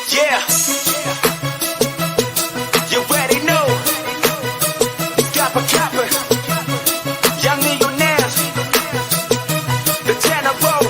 Yeah. You already know. Kappa Kappa. Young millionaires. The general.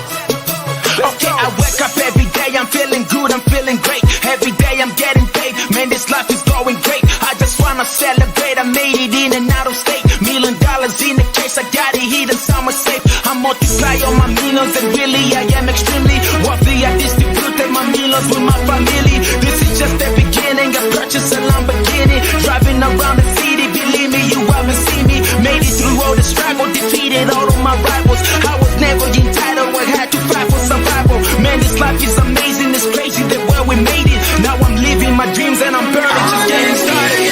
Okay, I wake up every day, I'm feeling good, I'm feeling great. Every day I'm getting paid, man, this life is going great. I just wanna celebrate, I made it in and out of state. $1 million in the case, I got it hidden somewhere safe. I multiply all my millions and really I am extremely wealthy. I distributed my millions with my family. This is just the beginning, I purchased a Lamborghini. Driving around the city, believe me, you haven't seen me. Made it through all the struggle, defeated all of my rivals. I was never entitled, I had to fight for survival. Man, this life is amazing, it's crazy that well we made it. Now I'm living my dreams and I'm burning, just getting started.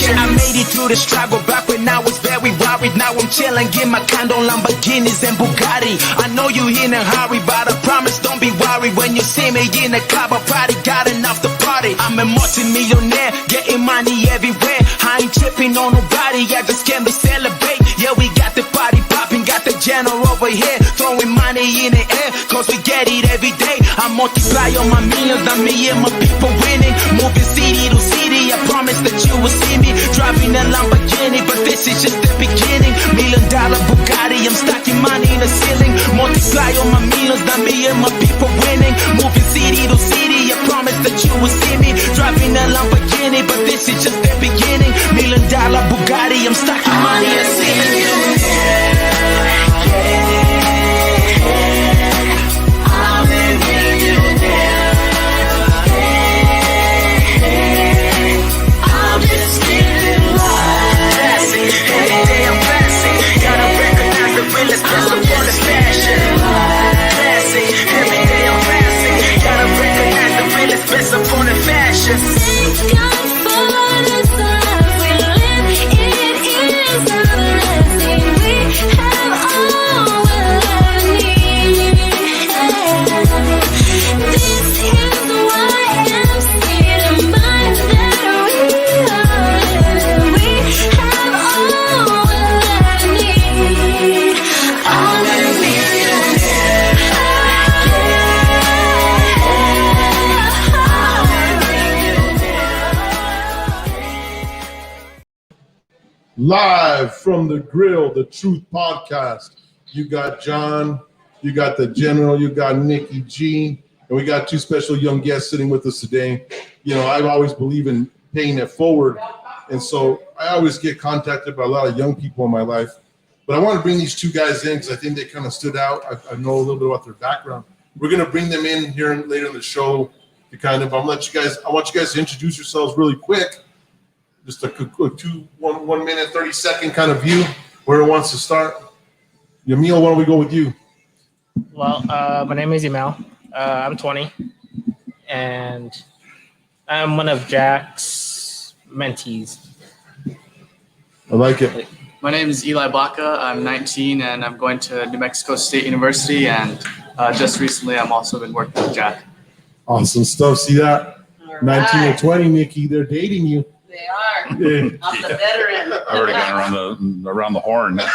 I made it through the struggle back when I was very worried. Now I'm chilling, get my condo, Lamborghinis and Bugatti. I know you in a hurry, but I promise don't be worried. When you see me in a club, I probably got enough to party. I'm a multi-millionaire, getting money everywhere. I ain't tripping on nobody, I just came to celebrate. Yeah, we got the party popping, got the general over here, throwing money in the air, cause we get it every day. I multiply all my millions, now me and my people winning. Moving city to city, I promise that you will see me driving a Lamborghini, but this is just the beginning. $1 million Bugatti, I'm stacking money in the ceiling. Multiply all my millions, now me and my people winning. Moving city to city, I promise that you will see me driving a Lamborghini, but this is just the beginning. $1 million Bugatti, I'm stacking money in the ceiling. Live from the grill, the Truth Podcast. You got John, you got the General, you got Nikki G, and we got two special young guests sitting with us today. You know, I always believe in paying it forward, and so I always get contacted by a lot of young people in my life. But I want to bring these two guys in because I think they kind of stood out. I know a little bit about their background. We're going to bring them in here later in the show to kind of, I want you guys to introduce yourselves really quick. Just a quick 1 minute, 30-second kind of view. Whoever wants to start. Yamil, why don't we go with you? Well, my name is Emil. I'm 20, and I'm one of Jack's mentees. I like it. My name is Eli Baca. I'm 19, and I'm going to New Mexico State University, and just recently I'm also been working with Jack. Awesome stuff. See that? All 19 right. or 20, Nikki, they're dating you. They are. Yeah. I'm the veteran. I already got around the horn. What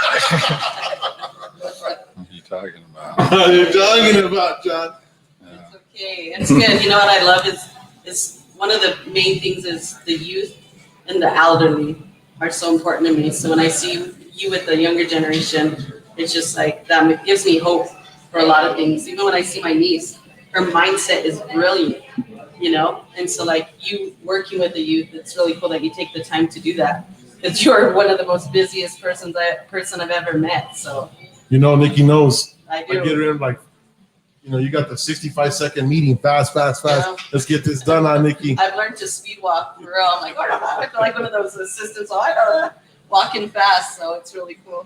are you talking about? What are you talking about, John? It's okay. It's good. You know what I love is one of the main things is the youth and the elderly are so important to me. So when I see you with the younger generation, it's just like that. It gives me hope for a lot of things. Even when I see my niece, her mindset is brilliant. You know, and so like you working with the youth, it's really cool that you take the time to do that because you're one of the most busiest person I've ever met. So You know, Nikki knows. I I do. get her in like, you know, you got the 65-second meeting, fast. Yeah. Let's get this done on Nikki. I've learned to speed walk. We're all like, I feel like one of those assistants. So I walking fast, so it's really cool.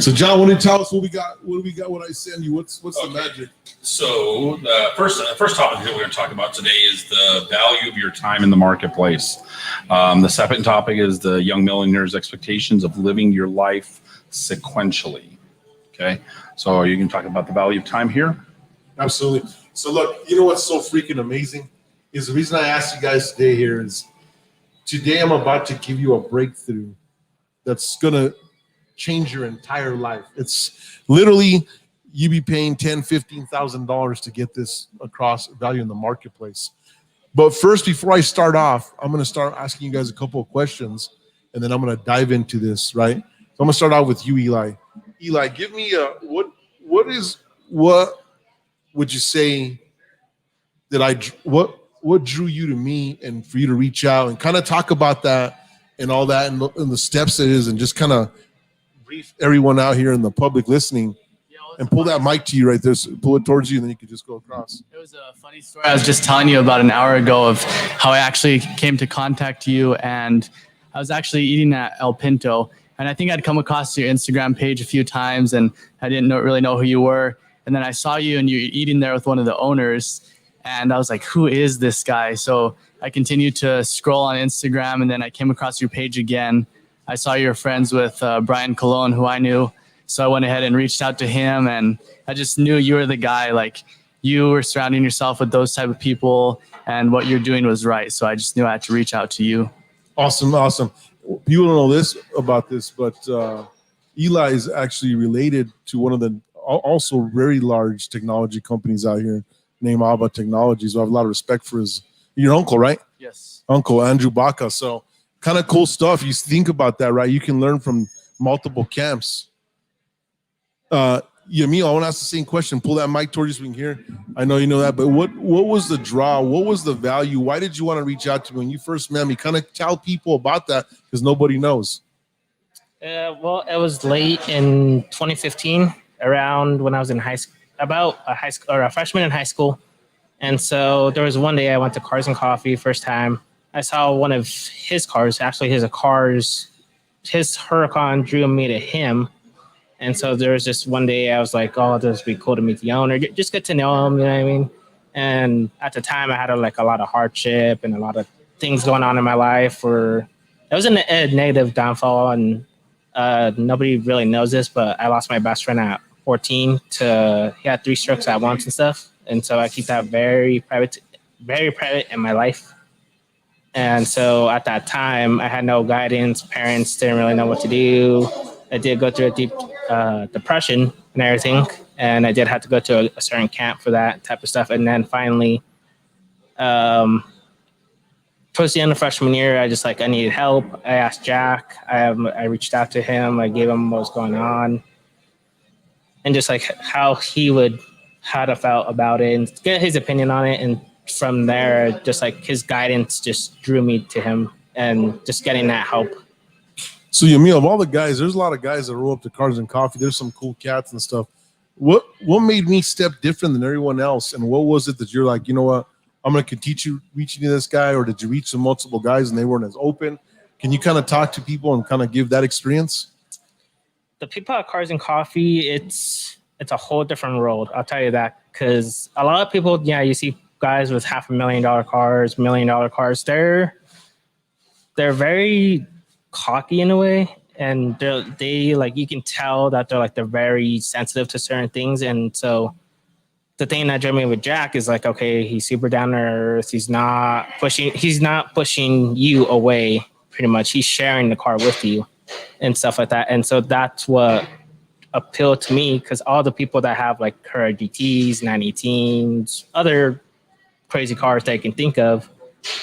So, John, why don't you tell us what we got? What do we got? What I send you? What's the magic? So the first topic that we're going to talk about today is the value of your time in the marketplace. The second topic is the young millionaire's expectations of living your life sequentially. Okay. So you can talk about the value of time here. Absolutely. So look, you know what's so freaking amazing is the reason I asked you guys today here is today I'm about to give you a breakthrough that's gonna change your entire life. It's literally you be paying $10,000-$15,000 to get this across value in the marketplace. But first, before I start off, I'm gonna start asking you guys a couple of questions, and then I'm gonna dive into this. Right? So I'm gonna start out with you, Eli. Eli, give me a what would you say that what drew you to me and for you to reach out and kind of talk about that and all that and the steps it is and just kind of brief everyone out here in the public listening and pull that mic to you right there, so pull it towards you and then you can just go across. It was a funny story. I was just telling you about an hour ago of how I actually came to contact you, and I was actually eating at El Pinto, and I think I'd come across your Instagram page a few times, and I didn't really know who you were. And then I saw you and you're eating there with one of the owners, and I was like, who is this guy? So I continued to scroll on Instagram, and then I came across your page again. I saw you were friends with Brian Colon, who I knew. So I went ahead and reached out to him, and I just knew you were the guy. Like, you were surrounding yourself with those type of people, and what you're doing was right. So I just knew I had to reach out to you. Awesome. You don't know this about this, but Eli is actually related to one of the also very large technology companies out here named Abba Technologies. So I have a lot of respect for your uncle, right? Yes. Uncle Andrew Baca. So kind of cool stuff. You think about that, right? You can learn from multiple camps. Yamil, I want to ask the same question. Pull that mic towards you so we can hear. I know you know that, but what was the draw? What was the value? Why did you want to reach out to me when you first met me? Kind of tell people about that because nobody knows. Well, it was late in 2015, around when I was in high school, about a freshman in high school. And so there was one day I went to Cars and Coffee first time. I saw one of his cars, actually his Huracan drew me to him. And so there was just one day I was like, oh, this would be cool to meet the owner. Just get to know him, you know what I mean? And at the time I had a lot of hardship and a lot of things going on in my life where it was a negative downfall. And nobody really knows this, but I lost my best friend at 14 he had 3 strokes at once and stuff. And so I keep that very private in my life. And so at that time I had no guidance. Parents didn't really know what to do. I did go through a deep depression and everything. And I did have to go to a certain camp for that type of stuff. And then finally, towards the end of freshman year, I needed help. I asked Jack. I reached out to him. I gave him what was going on. And just how to felt about it and get his opinion on it. And from there, just his guidance just drew me to him and just getting that help. So Yamil, of all the guys, there's a lot of guys that roll up to Cars and Coffee. There's some cool cats and stuff. What made me step different than everyone else? And what was it that you're like, you know what, I'm going to continue reaching to this guy? Or did you reach some multiple guys and they weren't as open? Can you kind of talk to people and kind of give that experience? The people at Cars and Coffee, it's a whole different world. I'll tell you that, because a lot of people, you see guys with $500,000 cars, $1 million cars. They're very cocky in a way, and they you can tell that they're very sensitive to certain things. And so the thing that drew me with Jack is okay, he's super down to earth. He's not pushing you away. Pretty much, he's sharing the car with you and stuff like that. And so that's what appealed to me, because all the people that have Carrera GTs, 918s, other crazy cars that you can think of,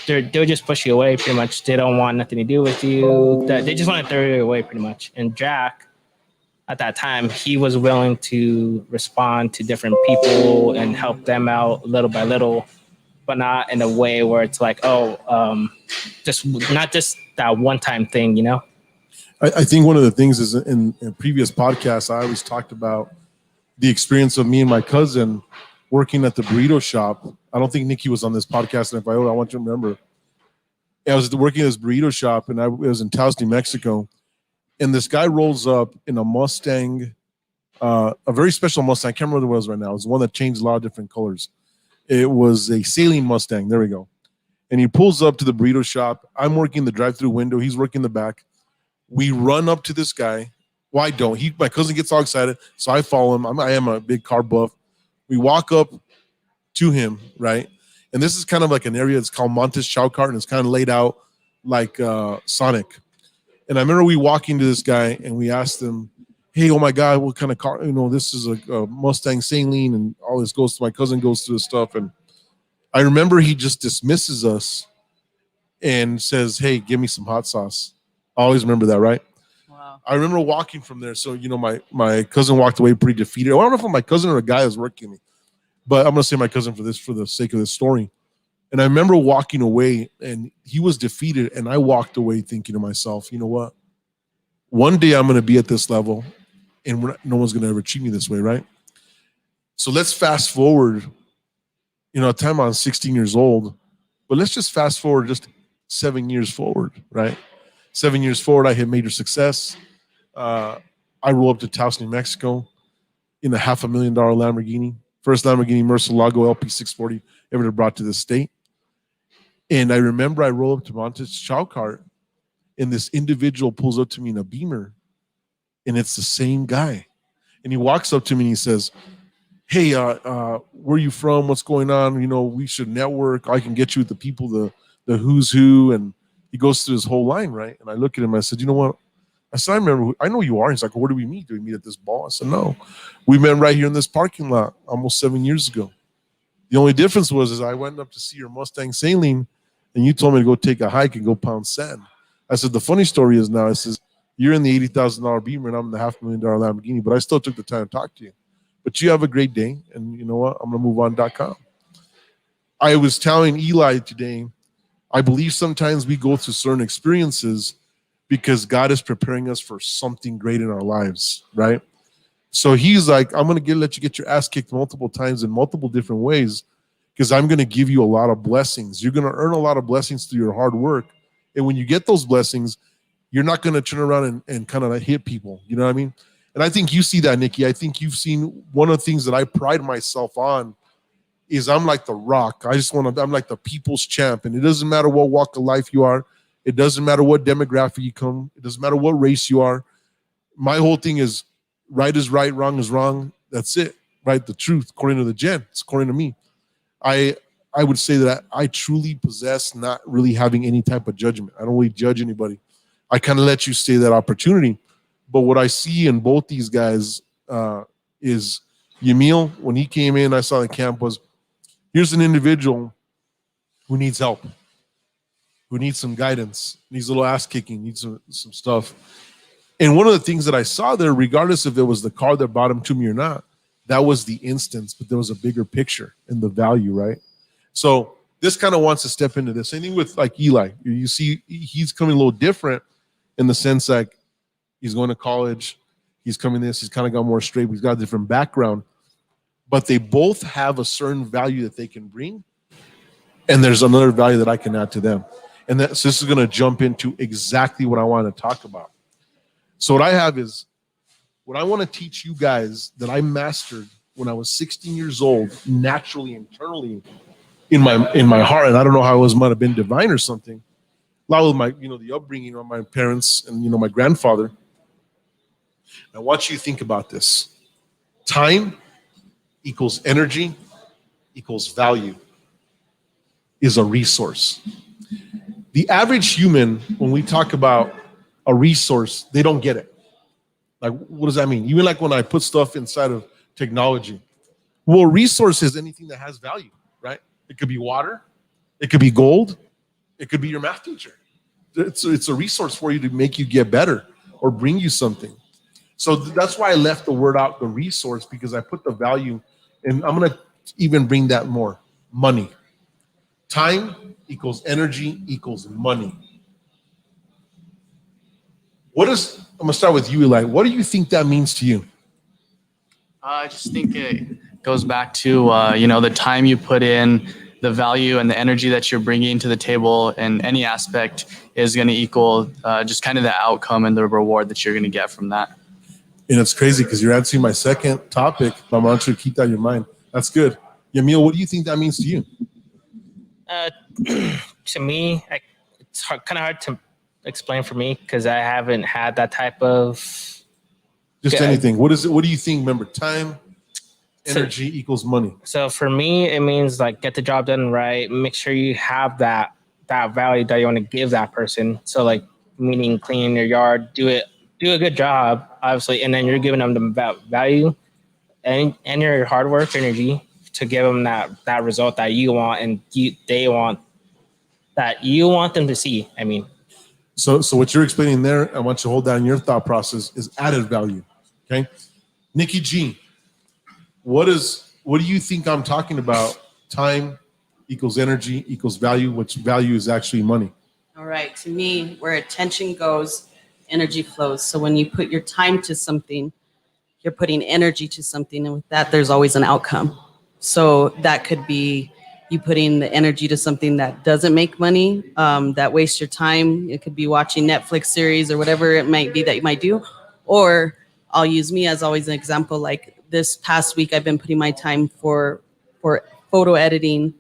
they'll just push you away pretty much. They don't want nothing to do with you. They just want to throw you away pretty much. And Jack, at that time, he was willing to respond to different people and help them out little by little, but not in a way where it's just not just that one-time thing, you know? I think one of the things is in previous podcasts, I always talked about the experience of me and my cousin working at the burrito shop. I don't think Nikki was on this podcast, and if I want you to remember. I was working at this burrito shop, and it was in Taos, New Mexico. And this guy rolls up in a Mustang, a very special Mustang. I can't remember what it was right now. It was one that changed a lot of different colors. It was a Saline Mustang. There we go. And he pulls up to the burrito shop. I'm working the drive-through window. He's working the back. We run up to this guy. Well, I don't. My cousin gets all excited, so I follow him. I am a big car buff. We walk up to him, right? And this is kind of like an area that's called Montes Chowcart, and it's kind of laid out like Sonic. And I remember we walking to this guy, and we asked him, hey, oh my God, what kind of car? You know, this is a Mustang Saline, and all this goes to my cousin goes through this stuff. And I remember he just dismisses us and says, hey, give me some hot sauce. I always remember that, right? Wow. I remember walking from there. So, you know, my cousin walked away pretty defeated. I don't know if it was my cousin or a guy that was working me, but I'm going to say my cousin for the sake of this story. And I remember walking away, and he was defeated, and I walked away thinking to myself, you know what? One day I'm going to be at this level, and no one's going to ever treat me this way, right? So let's fast forward. You know, at the time I was 16 years old, but let's just fast forward just 7 years forward, right? 7 years forward, I hit major success. I roll up to Taos, New Mexico in a $500,000 Lamborghini. First Lamborghini Murcielago LP 640 ever brought to the state. And I remember I roll up to Montes Chowcart, and this individual pulls up to me in a Beamer, and it's the same guy. And he walks up to me and he says, hey, where are you from? What's going on? You know, we should network. I can get you with the people, the who's who. And he goes through his whole line, right? And I look at him, I said, you know what? I said, I know you are. He's like, well, where do we meet? Do we meet at this bar? I said, no. We met right here in this parking lot almost 7 years ago. The only difference was I went up to see your Mustang Saline, and you told me to go take a hike and go pound sand. I said, the funny story is now, I says, you're in the $80,000 Beamer, and I'm in the $500,000 Lamborghini, but I still took the time to talk to you. But you have a great day, and you know what? I'm going to move on.com. I was telling Eli today, I believe sometimes we go through certain experiences because God is preparing us for something great in our lives, right? So he's like, I'm going to let you get your ass kicked multiple times in multiple different ways because I'm going to give you a lot of blessings. You're going to earn a lot of blessings through your hard work. And when you get those blessings, you're not going to turn around and kind of hit people. You know what I mean? And I think you see that, Nikki. I think you've seen one of the things that I pride myself on is I'm like the Rock. I'm like the people's champ. And it doesn't matter what walk of life you are. It doesn't matter what demographic you come. It doesn't matter what race you are. My whole thing is right is right, wrong is wrong. That's it, right? The truth, according to the gen. It's according to me. I would say that I truly possess not really having any type of judgment. I don't really judge anybody. I kind of let you say that opportunity. But what I see in both these guys is Yamil, when he came in, I saw the camp was, here's an individual who needs help, who needs some guidance, needs a little ass kicking, needs some stuff. And one of the things that I saw there, regardless if it was the car that brought him to me or not, that was the instance, but there was a bigger picture in the value, right? So this kind of wants to step into this. Same thing with like Eli. You see, he's coming a little different in the sense like he's going to college, he's coming this, he's kind of got more straight, he's got a different background, but they both have a certain value that they can bring, and there's another value that I can add to them. And so this is going to jump into exactly what I want to talk about. So what I have is, what I want to teach you guys that I mastered when I was 16 years old, naturally, internally, in my heart, and I don't know how it was, might have been divine or something. A lot of my, the upbringing of my parents and my grandfather. I want you to think about this. Time equals energy equals value is a resource. The average human, when we talk about a resource, they don't get it. Like, what does that mean? Even like when I put stuff inside of technology. Well, a resource is anything that has value, right? It could be water. It could be gold. It could be your math teacher. It's a resource for you to make you get better or bring you something. So that's why I left the word out, the resource, because I put the value, and I'm going to even bring that more. Money. Time equals energy equals money. I'm going to start with you, Eli. What do you think that means to you? I just think it goes back to, the time you put in, the value and the energy that you're bringing to the table in any aspect is going to equal just kind of the outcome and the reward that you're going to get from that. And it's crazy because you're answering my second topic, but I want you to keep that in your mind. That's good. Yamil, what do you think that means to you? To me, it's kind of hard to explain for me because I haven't had that type of Just Okay. anything. What is it? What do you think? Remember, time, So- energy equals money. So for me, it means like get the job done right. Make sure you have that value that you want to give that person. So like meaning cleaning your yard, do a good job, obviously, and then you're giving them the value and your hard work, energy to give them that result that you want and they want, that you want them to see. I mean, So what you're explaining there, I want you to hold down your thought process, is added value. Okay, Nikki G, what do you think I'm talking about? Time equals energy equals value, which value is actually money. All right. To me, where attention goes, energy flows. So when you put your time to something, you're putting energy to something. And with that, there's always an outcome. So that could be you putting the energy to something that doesn't make money, that wastes your time. It could be watching Netflix series or whatever it might be that you might do. Or I'll use me as always an example. Like this past week, I've been putting my time for photo editing.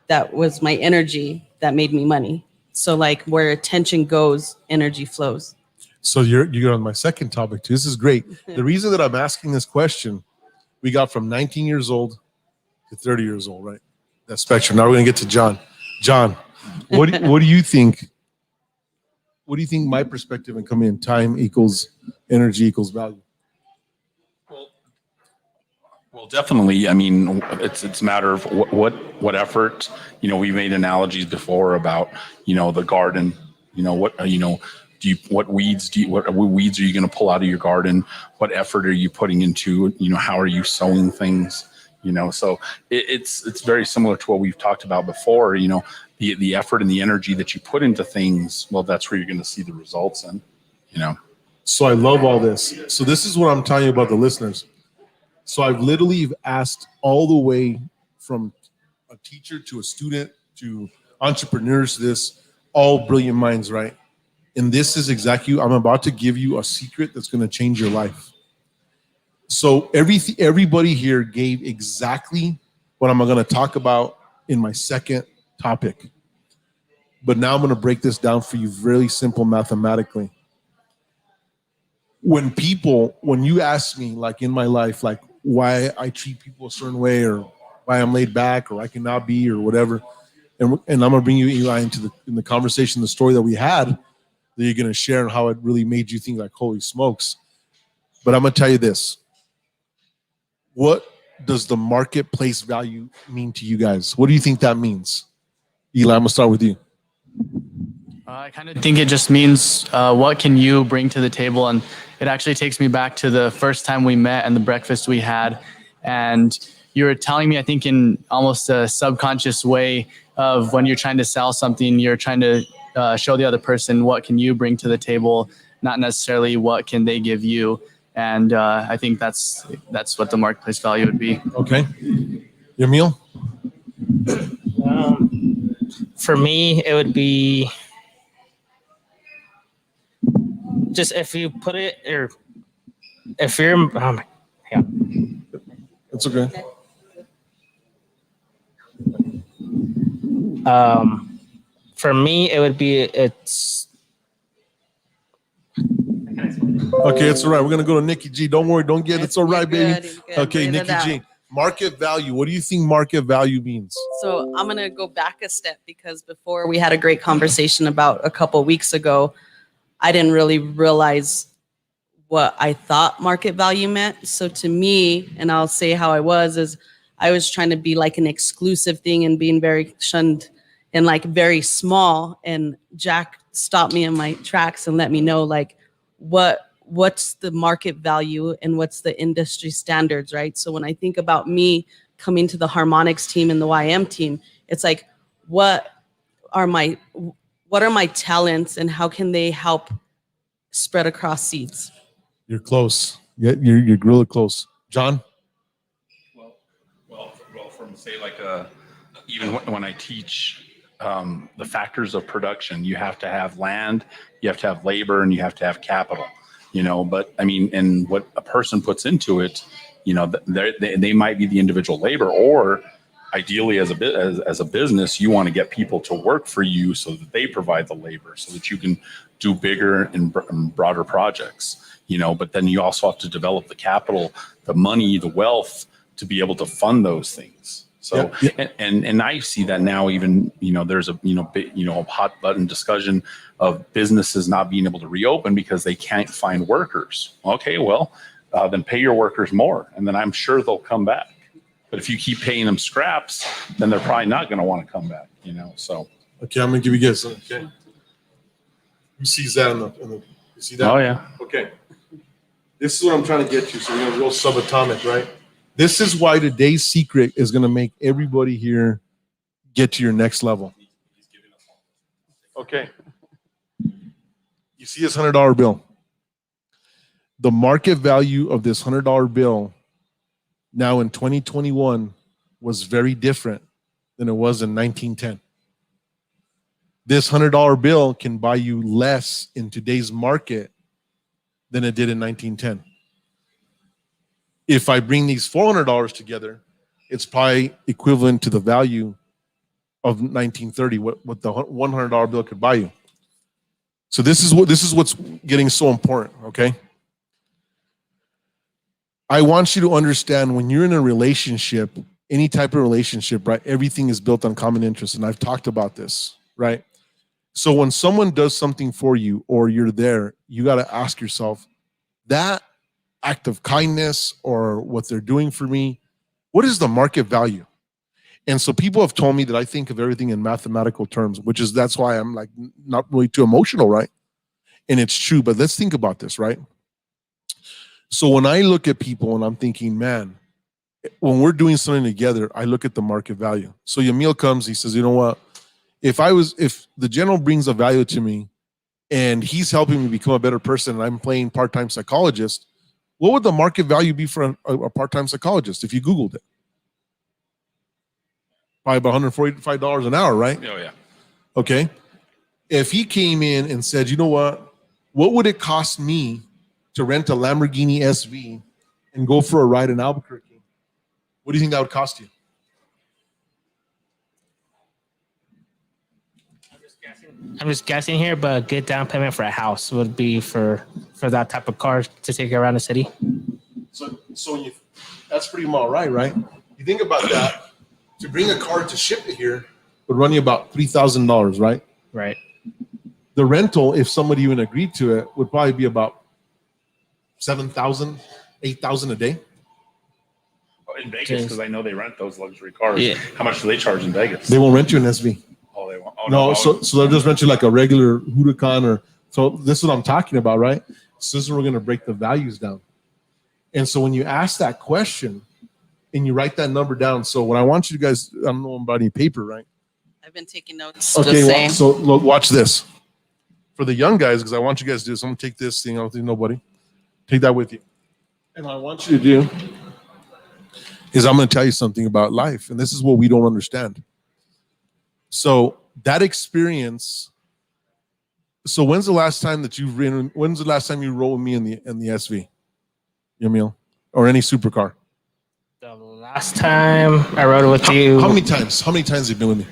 That was my energy that made me money. So like where attention goes, energy flows. So you're on my second topic too. This is great. The reason that I'm asking this question, we got from 19 years old to 30 years old, right? That spectrum. Now we're gonna get to John. John, what do you think? What do you think my perspective in coming in? Time equals energy equals value. Well, definitely. I mean, it's a matter of what effort. You know, we made analogies before about, you know, the garden. You know, what weeds what weeds are you going to pull out of your garden? What effort are you putting into? You know, how are you sowing things? You know, so it's very similar to what we've talked about before. You know, the effort and the energy that you put into things. Well, that's where you're going to see the results in. You know. So I love all this. So this is what I'm telling you about the listeners. So I've literally asked all the way from a teacher to a student to entrepreneurs, this all brilliant minds, right? And this is exactly, I'm about to give you a secret that's going to change your life. So everybody here gave exactly what I'm going to talk about in my second topic. But now I'm going to break this down for you really simple mathematically. When you ask me, like in my life, like why I treat people a certain way or why I'm laid back or I cannot be or whatever, and I'm going to bring you, Eli, in the conversation, the story that we had that you're going to share and how it really made you think like, holy smokes. But I'm going to tell you this. What does the marketplace value mean to you guys? What do you think that means? Eli, I'm going to start with you. I kind of think it just means what can you bring to the table? And it actually takes me back to the first time we met and the breakfast we had. And you were telling me, I think in almost a subconscious way of when you're trying to sell something, you're trying to show the other person what can you bring to the table, not necessarily what can they give you. And I think that's what the marketplace value would be. Okay. Yamil? for me, it would be just if you put it, or if you're, yeah. It's okay. For me, it would be, Okay, it's all right. We're gonna go to Nikki G. Don't worry, don't get it. It's all right, You're baby. good, you're good. Okay, Write it Nikki down. G. Market value. What do you think market value means? So I'm going to go back a step because before we had a great conversation about a couple weeks ago, I didn't really realize what I thought market value meant. So to me, and I'll say how I was, is I was trying to be like an exclusive thing and being very shunned and like very small. And Jack stopped me in my tracks and let me know like what's the market value and what's the industry standards, right? So when I think about me coming to the harmonics team and the YM team, it's like, what are my talents and how can they help spread across seeds? You're close. You're really close. John? Well, from say like even when I teach the factors of production, you have to have land, you have to have labor, and you have to have capital. You know, but I mean, and what a person puts into it, you know, they might be the individual labor, or ideally as a business, you want to get people to work for you so that they provide the labor so that you can do bigger and broader projects, but then you also have to develop the capital, the money, the wealth to be able to fund those things. So, and I see that now, even, there's a hot button discussion of businesses not being able to reopen because they can't find workers. Okay, well, then pay your workers more, and then I'm sure they'll come back. But if you keep paying them scraps, then they're probably not going to want to come back, so. Okay, I'm going to give you a guess. Okay. Who sees that in the you see that? Oh, yeah. Okay. This is what I'm trying to get to. So we're going to go subatomic, right? This is why today's secret is going to make everybody here get to your next level. Okay. You see this $100 bill? The market value of this $100 bill now in 2021 was very different than it was in 1910. This $100 bill can buy you less in today's market than it did in 1910. If I bring these $400 together, it's probably equivalent to the value of 1930, what the $100 bill could buy you. So this is what's getting so important, okay? I want you to understand when you're in a relationship, any type of relationship, right? Everything is built on common interest, and I've talked about this, right? So when someone does something for you or you're there, you got to ask yourself, that act of kindness or what they're doing for me, what is the market value? And so people have told me that I think of everything in mathematical terms, that's why I'm like not really too emotional, right? And it's true, but let's think about this, right? So when I look at people and I'm thinking, man, when we're doing something together, I look at the market value. So Yamil comes, he says, you know what? If the general brings a value to me and he's helping me become a better person and I'm playing part-time psychologist, what would the market value be for a part-time psychologist if you Googled it? Probably about $145 an hour, right? Oh, yeah. Okay. If he came in and said, you know what would it cost me to rent a Lamborghini SV and go for a ride in Albuquerque? What do you think that would cost you? I'm just guessing here, but a good down payment for a house would be for that type of car to take you around the city. So that's pretty all right? You think about that. To bring a car to ship it here would run you about $3,000, right? Right. The rental, if somebody even agreed to it, would probably be about $7,000, $8,000 a day. In Vegas, because I know they rent those luxury cars. Yeah. How much do they charge in Vegas? They won't rent you an SV. Oh, they won't. Oh, No, so they'll just rent you like a regular Huracan or so. This is what I'm talking about, right? So this is where we're going to break the values down. And so when you ask that question and you write that number down, so what I want you guys, I don't know about any paper, right? I've been taking notes. Okay, Just well, saying. so look, watch this. For the young guys, because I want you guys to do this, I'm going to take this thing, I don't think nobody. Take that with you. And what I want you to do is I'm going to tell you something about life, and this is what we don't understand. So that experience. So when's the last time you rode with me in the SV, Yamil, or any supercar? The last time I rode it with you, How many times? How many times have you been with me?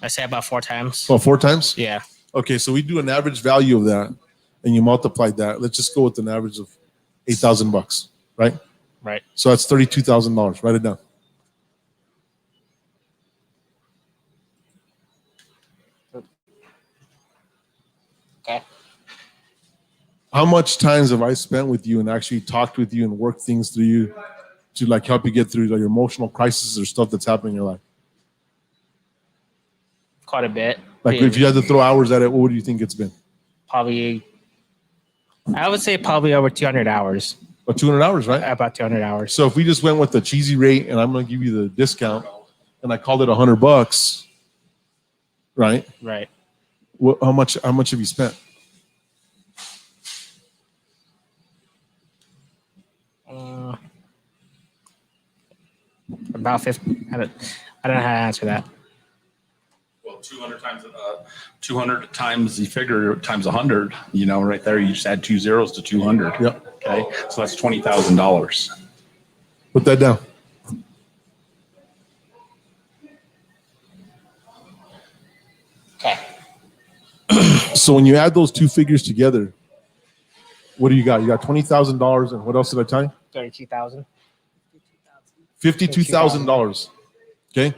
I say about 4 times. Oh, 4 times? Yeah. Okay, so we do an average value of that, and you multiply that. Let's just go with an average of $8,000, right? Right. So that's $32,000. Write it down. Okay. How much times have I spent with you and actually talked with you and worked things through you to like help you get through like your emotional crisis or stuff that's happening in your life? Quite a bit. Like if you had to throw hours at it, what do you think it's been? Probably, I would say probably over 200 hours. About 200 hours, right? About 200 hours. So if we just went with the cheesy rate and I'm going to give you the discount and I called it $100, right? Right. How much have you spent? About 50. I don't know how to answer that. Well, 200 times the figure times 100, right there, you just add 2 zeros to 200. Yep. Okay. So that's $20,000. Put that down. So when you add those two figures together, what do you got? You got $20,000, and what else did I tell you? 32,000. $52,000. Okay.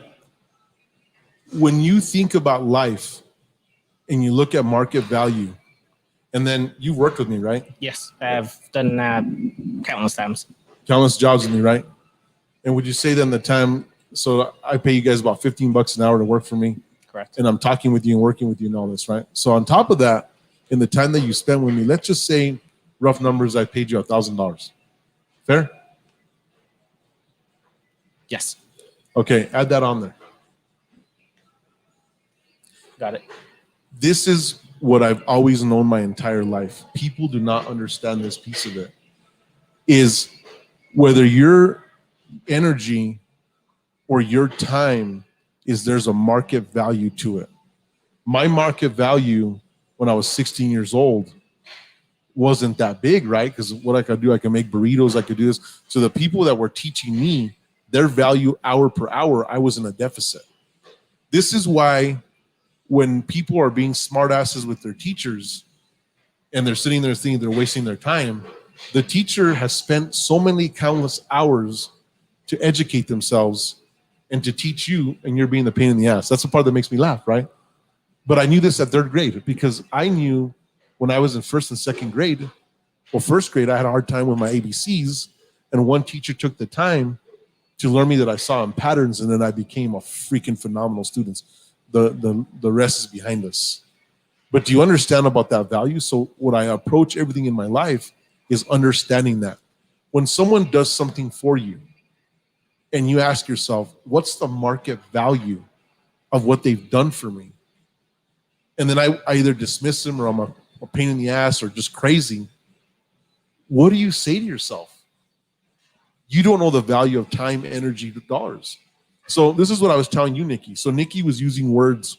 When you think about life and you look at market value, and then you've worked with me, right? Yes, I've done that countless times. Countless jobs with me, right? And would you say then the time, so I pay you guys about $15 an hour to work for me, Correct. and I'm talking with you and working with you and all this, right? So on top of that, in the time that you spend with me, let's just say rough numbers, I paid you $1,000. Fair? Yes, Okay, add that on there. got it. This is what I've always known my entire life. People do not understand this piece of it. Is whether your energy or your time is there's a market value to it. My market value when I was 16 years old wasn't that big, right? Because what I could do, I could make burritos, I could do this. So the people that were teaching me, their value hour per hour, I was in a deficit. This is why when people are being smartasses with their teachers and they're sitting there thinking they're wasting their time, the teacher has spent so many countless hours to educate themselves and to teach you, and you're being the pain in the ass. That's the part that makes me laugh, right? But I knew this at third grade because I knew when I was in first and second grade, well, first grade, I had a hard time with my ABCs, and one teacher took the time to learn me that I saw in patterns, and then I became a freaking phenomenal student. The rest is behind us. But do you understand about that value? So what I approach everything in my life is understanding that. When someone does something for you and you ask yourself, what's the market value of what they've done for me? And then I either dismiss them or I'm a pain in the ass or just crazy. What do you say to yourself? You don't know the value of time, energy, dollars. So this is what I was telling you, Nikki. So Nikki was using words,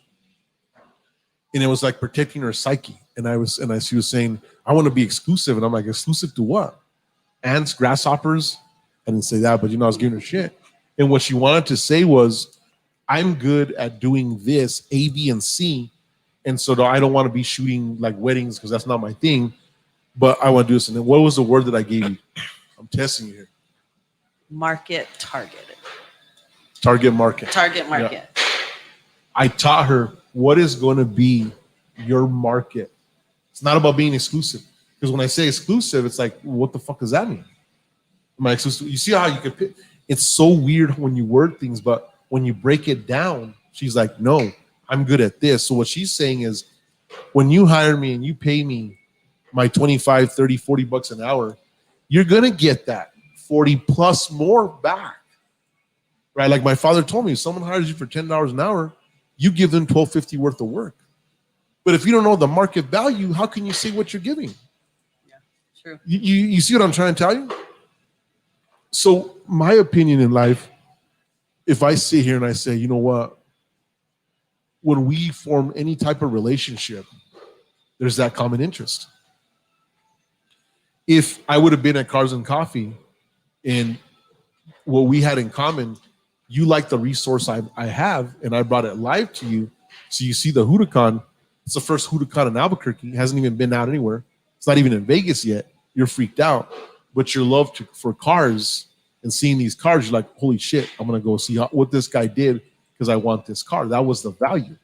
and it was like protecting her psyche. And she was saying, I want to be exclusive. And I'm like, exclusive to what? Ants, grasshoppers? I didn't say that, but I was giving her shit. And what she wanted to say was, I'm good at doing this, A, B, and C. And so I don't want to be shooting like weddings because that's not my thing. But I want to do this. And then what was the word that I gave you? I'm testing you here. Market targeted. Target market. Target market. Yeah. I taught her what is going to be your market. It's not about being exclusive. Because when I say exclusive, it's like, what the fuck does that mean? Am I exclusive? You see how you could pick? It's so weird when you word things, but when you break it down, she's like, no, I'm good at this. So what she's saying is, when you hire me and you pay me my 25, 30, 40 bucks an hour, you're going to get that 40 plus more back. Right? Like my father told me, if someone hires you for $10 an hour, you give them $12.50 worth of work. But if you don't know the market value, how can you say what you're giving? Yeah, true. You see what I'm trying to tell you? So my opinion in life, if I sit here and I say, you know what, when we form any type of relationship, there's that common interest. If I would have been at Cars and Coffee and what we had in common, you like the resource I have, and I brought it live to you. So you see the Huracan. It's the first Huracan in Albuquerque. It hasn't even been out anywhere. It's not even in Vegas yet. You're freaked out. But your love for cars and seeing these cars, you're like, holy shit, I'm going to go see what this guy did because I want this car. That was the value,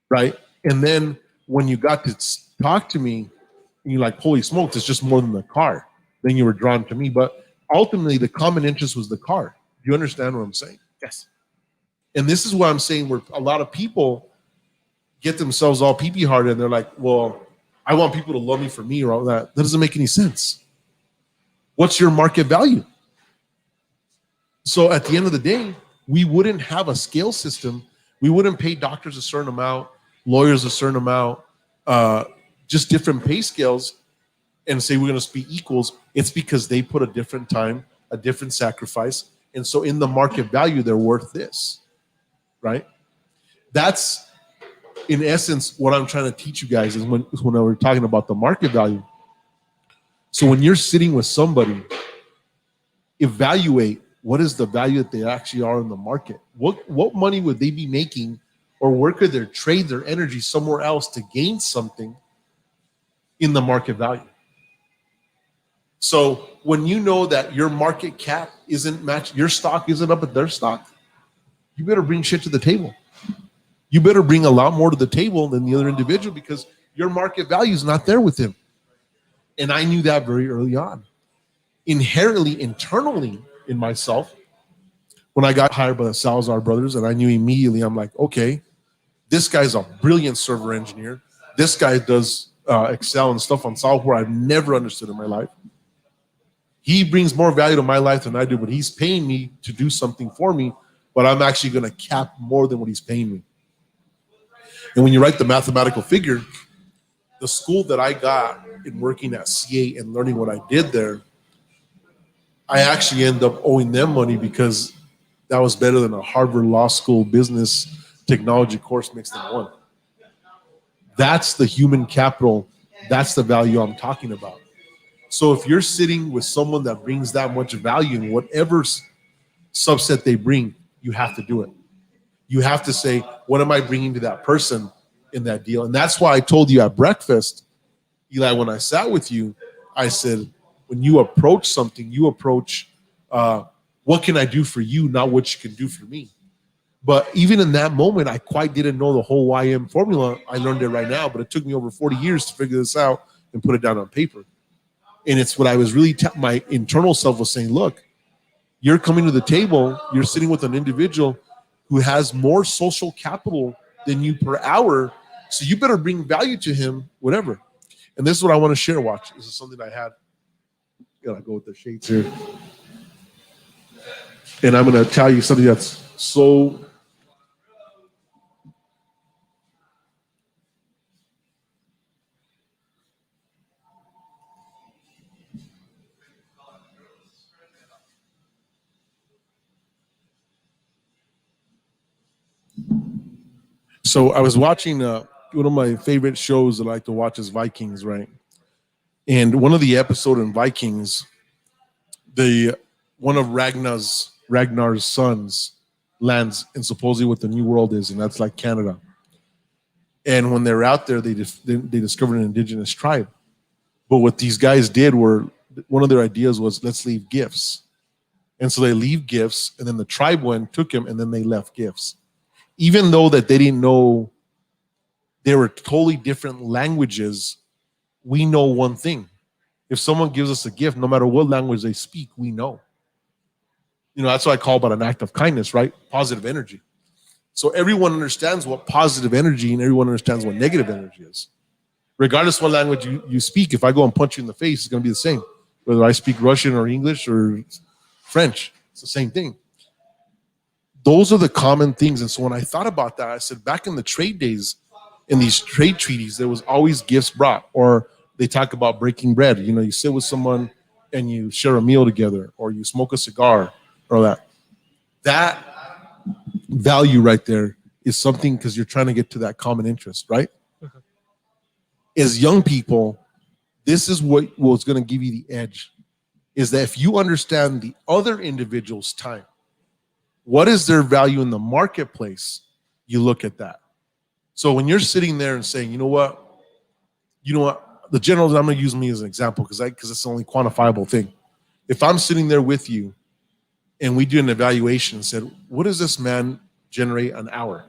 right? And then when you got to talk to me, and you're like, holy smokes, it's just more than the car. Then you were drawn to me. But ultimately, the common interest was the car. Do you understand what I'm saying? Yes. And this is what I'm saying, where a lot of people get themselves all pee-pee hearted and they're like, well, I want people to love me for me or all that. That doesn't make any sense. What's your market value? So at the end of the day, we wouldn't have a scale system. We wouldn't pay doctors a certain amount, lawyers a certain amount, just different pay scales and say we're going to be equals. It's because they put a different time, a different sacrifice. And so in the market value, they're worth this, right? That's, in essence, what I'm trying to teach you guys is when we're talking about the market value. So when you're sitting with somebody, evaluate what is the value that they actually are in the market. What money would they be making Or where could they trade their energy somewhere else to gain something in the market value? So when you know that your market cap isn't matched, your stock isn't up at their stock, you better bring shit to the table. You better bring a lot more to the table than the other individual because your market value is not there with him. And I knew that very early on. Inherently, internally in myself, when I got hired by the Salazar brothers, and I knew immediately, I'm like, okay, this guy's a brilliant server engineer. This guy does Excel and stuff on software I've never understood in my life. He brings more value to my life than I do, but he's paying me to do something for me, but I'm actually going to cap more than what he's paying me. And when you write the mathematical figure, the school that I got in working at CA and learning what I did there, I actually end up owing them money because that was better than a Harvard Law School business technology course mixed in one. That's the human capital. That's the value I'm talking about. So if you're sitting with someone that brings that much value in whatever subset they bring, you have to do it. You have to say, what am I bringing to that person in that deal? And that's why I told you at breakfast, Eli, when I sat with you, I said, when you approach something, you approach, what can I do for you, not what you can do for me. But even in that moment, I quite didn't know the whole YM formula. I learned it right now, but it took me over 40 years to figure this out and put it down on paper. And it's what I was really, my internal self was saying, look, you're coming to the table, you're sitting with an individual who has more social capital than you per hour, so you better bring value to him, whatever. And this is what I want to share, watch. This is something I had. Gotta go with the shades here. And I'm going to tell you something that's so... So I was watching one of my favorite shows that I like to watch is Vikings, right? And one of the episodes in Vikings, one of Ragnar's sons lands in supposedly what the New World is, and that's like Canada. And when they're out there, they discovered an indigenous tribe. But what these guys did were, one of their ideas was, let's leave gifts. And so they leave gifts, and then the tribe went, took him, and then they left gifts. Even though that they didn't know, they were totally different languages, we know one thing. If someone gives us a gift, no matter what language they speak, we know. You know, that's what I call about an act of kindness, right? Positive energy. So everyone understands what positive energy and everyone understands what negative energy is. Regardless of what language you speak, if I go and punch you in the face, it's going to be the same. Whether I speak Russian or English or French, it's the same thing. Those are the common things. And so when I thought about that, I said, back in the trade days, in these trade treaties, there was always gifts brought, or they talk about breaking bread. You know, you sit with someone and you share a meal together, or you smoke a cigar, or that. That value right there is something, because you're trying to get to that common interest, right? As young people, this is what was going to give you the edge, is that if you understand the other individual's time, what is their value in the marketplace, you look at that. So when you're sitting there and saying, you know what, the general, I'm going to use me as an example because it's the only quantifiable thing. If I'm sitting there with you and we do an evaluation and said, what does this man generate an hour?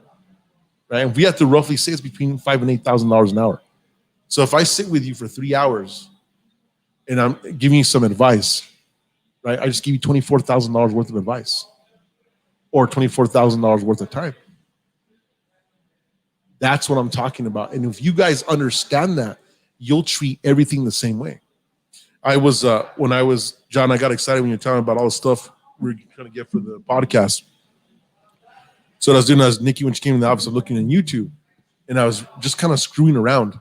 Right? And we have to roughly say it's between $5,000 and $8,000 an hour. So if I sit with you for 3 hours and I'm giving you some advice, right? I just give you $24,000 worth of advice or $24,000 worth of time. That's what I'm talking about. And if you guys understand that, you'll treat everything the same way. I was, John, I got excited when you were telling me about all the stuff we're trying to get for the podcast. So what I was doing, Nikki, when she came in the office, I'm looking on YouTube, and I was just kind of screwing around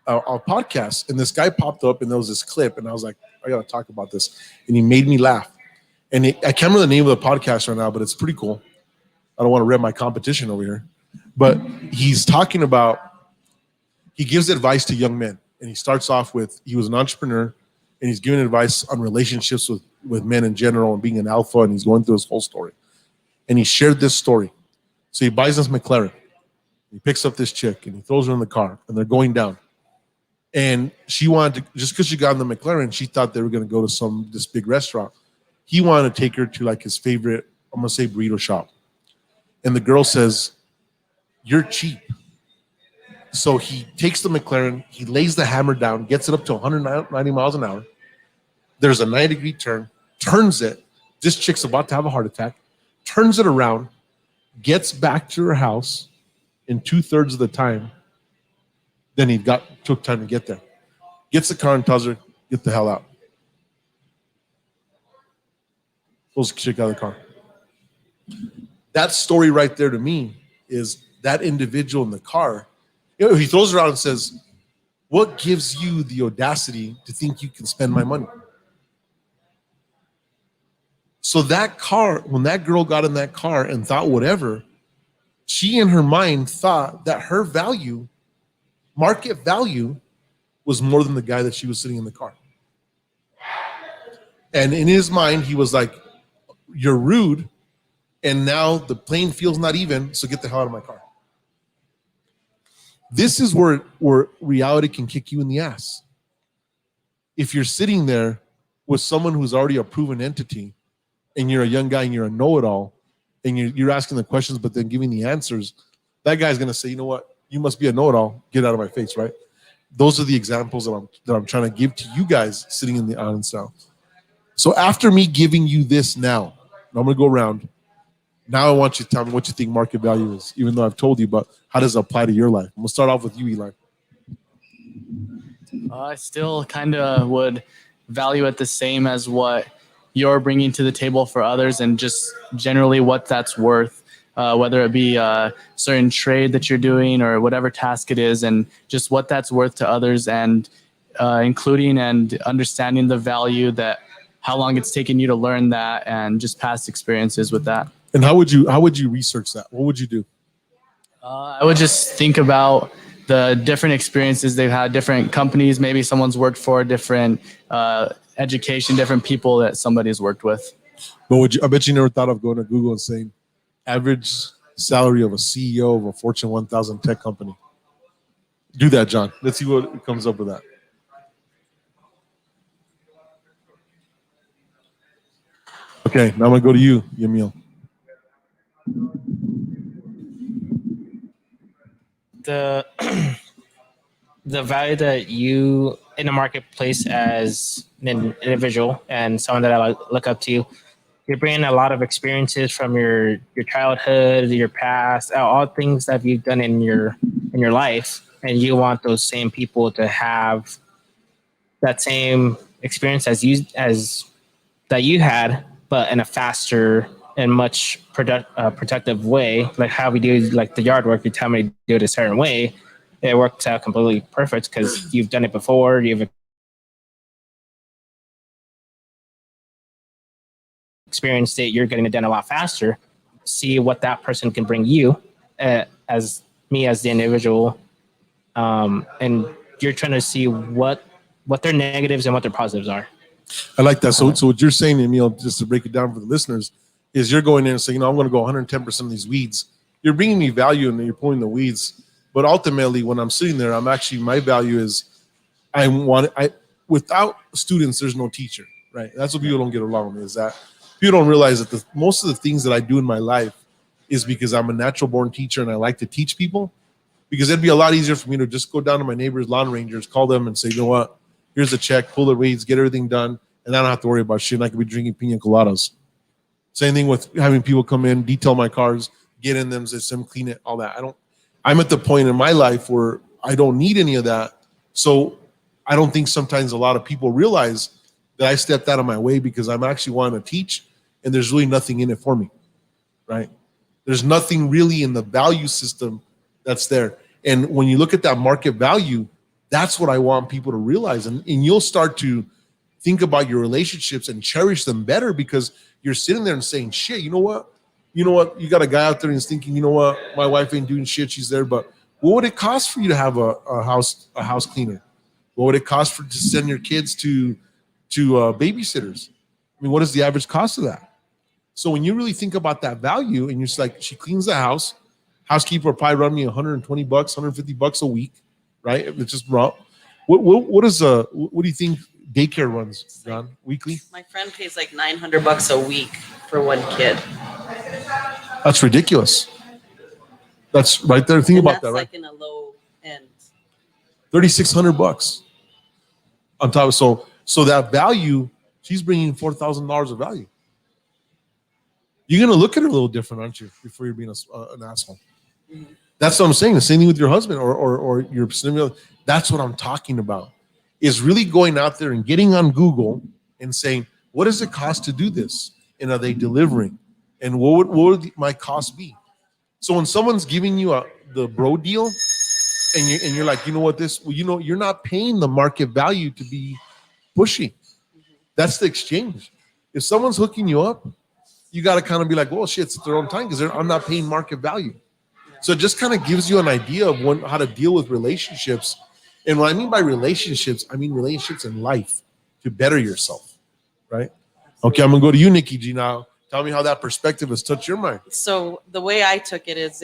our podcast, and this guy popped up, and there was this clip, and I was like, I got to talk about this. And he made me laugh. And I can't remember the name of the podcast right now, but it's pretty cool. I don't want to rep my competition over here. But he's talking about, he gives advice to young men. And he starts off with, he was an entrepreneur, and he's giving advice on relationships with men in general and being an alpha, and he's going through his whole story. And he shared this story. So he buys this McLaren. He picks up this chick and he throws her in the car and they're going down. And she wanted to, just because she got in the McLaren, she thought they were going to go to this big restaurant. He wanted to take her to like his favorite, I'm going to say burrito shop. And the girl says, "You're cheap." So he takes the McLaren, he lays the hammer down, gets it up to 190 miles an hour. There's a 90-degree turn, turns it. This chick's about to have a heart attack, turns it around, gets back to her house in 2/3 of the time. Then he took time to get there. Gets the car and tells her, "Get the hell out." Pulls the chick out of the car. That story right there to me is that individual in the car. You know, he throws her out and says, "What gives you the audacity to think you can spend my money?" So that car, when that girl got in that car and thought whatever, she in her mind thought that her value, market value, was more than the guy that she was sitting in the car. And in his mind, he was like, "You're rude, and now the playing field's not even, so get the hell out of my car." This is where reality can kick you in the ass. If you're sitting there with someone who's already a proven entity, and you're a young guy and you're a know-it-all, and you're asking the questions but then giving the answers, that guy's going to say, "You know what? You must be a know-it-all. Get out of my face," right? Those are the examples that I'm trying to give to you guys sitting in the audience now. So after me giving you this now, I'm going to go around. Now I want you to tell me what you think market value is, even though I've told you, but how does it apply to your life? I'm going to start off with you, Eli. I still kind of would value it the same as what you're bringing to the table for others, and just generally what that's worth, whether it be a certain trade that you're doing or whatever task it is, and just what that's worth to others, and including and understanding the value that how long it's taken you to learn that, and just past experiences with that. And how would you research that? What would you do? I would just think about the different experiences they've had, different companies, maybe someone's worked for, different education, different people that somebody's worked with. But I bet you never thought of going to Google and saying average salary of a CEO of a Fortune 1000 tech company. Do that, John. Let's see what comes up with that. Okay, now I'm gonna go to you, Yamil. The value that you in the marketplace as an individual and someone that I look up to, you're bringing a lot of experiences from your childhood, your past, all things that you've done in your life, and you want those same people to have that same experience as that you had, but in a faster and much productive way. Like how we do like the yard work, you tell me to do it a certain way, it works out completely perfect because you've done it before, you've experienced it, you're getting it done a lot faster. See what that person can bring you as me as the individual, and you're trying to see what their negatives and what their positives are. I like that. So what you're saying, Emil, just to break it down for the listeners, is you're going in and saying, I'm going to go 110% of these weeds. You're bringing me value and you're pulling the weeds. But ultimately, when I'm sitting there, my value is without students, there's no teacher, right? That's what people don't get along with, is that people don't realize that most of the things that I do in my life is because I'm a natural born teacher and I like to teach people, because it'd be a lot easier for me to just go down to my neighbor's lawn rangers, call them and say, you know what? Here's a check, pull the weeds, get everything done, and I don't have to worry about shit. And I could be drinking pina coladas. Same thing with having people come in, detail my cars, get in them, clean it, all that. I'm at the point in my life where I don't need any of that. So I don't think sometimes a lot of people realize that I stepped out of my way because I'm actually wanting to teach, and there's really nothing in it for me, right? There's nothing really in the value system that's there. And when you look at that market value, that's what I want people to realize. And you'll start to think about your relationships and cherish them better, because you're sitting there and saying, shit, you know what? You got a guy out there and he's thinking, you know what? My wife ain't doing shit. She's there. But what would it cost for you to have a house cleaner? What would it cost to send your kids to babysitters? I mean, what is the average cost of that? So when you really think about that value and you're just like, she cleans the house, Housekeeper will probably run me $120, $150 a week, right? If it's just raw. What do you think daycare runs, John, weekly? My friend pays like $900 a week for one kid. That's ridiculous. That's right there. Think And about that's that, right? like in a low end. $3,600 on top of so that value, she's bringing $4,000 of value. You're gonna look at her a little different, aren't you? Before you're being an asshole. Mhm. That's what I'm saying. The same thing with your husband or your significant. That's what I'm talking about. Is really going out there and getting on Google and saying, what does it cost to do this? And are they delivering? And what would my cost be? So when someone's giving you the bro deal, and you're like, you know what, you're not paying the market value to be pushy. That's the exchange. If someone's hooking you up, you got to kind of be like, well, shit, it's their own time because I'm not paying market value. So it just kind of gives you an idea of how to deal with relationships. And what I mean by relationships, I mean relationships in life to better yourself, right? Okay, I'm going to go to you, Nikki G, now. Tell me how that perspective has touched your mind. So the way I took it is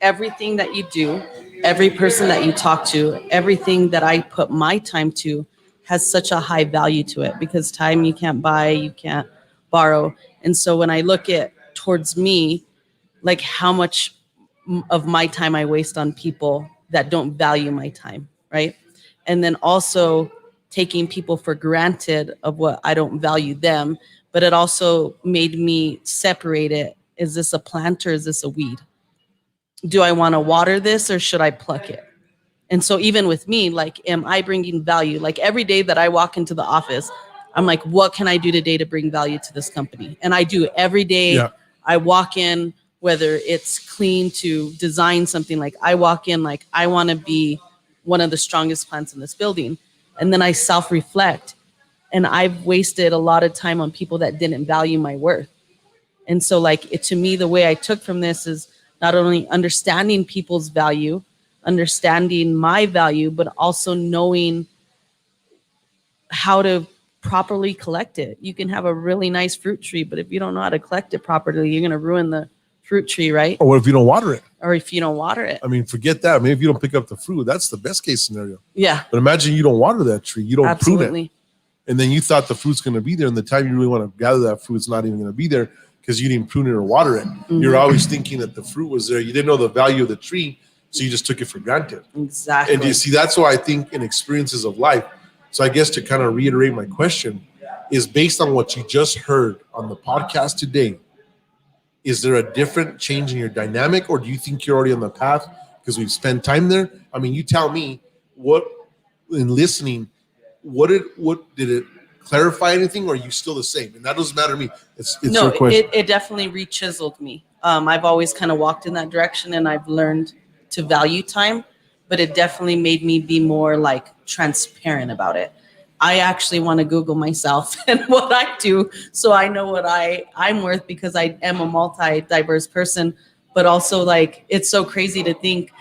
everything that you do, every person that you talk to, everything that I put my time to has such a high value to it because time you can't buy, you can't borrow. And so when I look at towards me, like how much of my time I waste on people that don't value my time, right? And then also taking people for granted of what I don't value them, but it also made me separate it. Is this a plant or is this a weed? Do I want to water this or should I pluck it? And so even with me, like, am I bringing value? Like every day that I walk into the office, I'm like, what can I do today to bring value to this company? And I do every day. Yeah. I walk in, whether it's clean to design something, like I walk in, like I want to be one of the strongest plants in this building. And then I self-reflect. And I've wasted a lot of time on people that didn't value my worth. And so like to me, the way I took from this is not only understanding people's value, understanding my value, but also knowing how to properly collect it. You can have a really nice fruit tree, but if you don't know how to collect it properly, you're going to ruin the fruit tree, right? Or what if you don't water it? Or if you don't water it. I mean, forget that. Maybe if you don't pick up the fruit, that's the best case scenario. Yeah, But imagine you don't water that tree. You don't prune it. absolutely. And then you thought the fruit's going to be there. And the time you really want to gather that fruit, it's not even going to be there because you didn't prune it or water it. You're always thinking that the fruit was there. You didn't know the value of the tree. So you just took it for granted. Exactly. And you see, that's why I think in experiences of life. So I guess to kind of reiterate my question is based on what you just heard on the podcast today. Is there a different change in your dynamic, or do you think you're already on the path because we've spent time there? I mean, you tell me what in listening, what did it clarify anything, or are you still the same? And that doesn't matter to me. It's no, your question. it definitely re-chiseled me. I've always kind of walked in that direction and I've learned to value time, but it definitely made me be more like transparent about it. I actually want to Google myself and what I do so I know what I'm worth because I am a multi-diverse person, but also like it's so crazy to think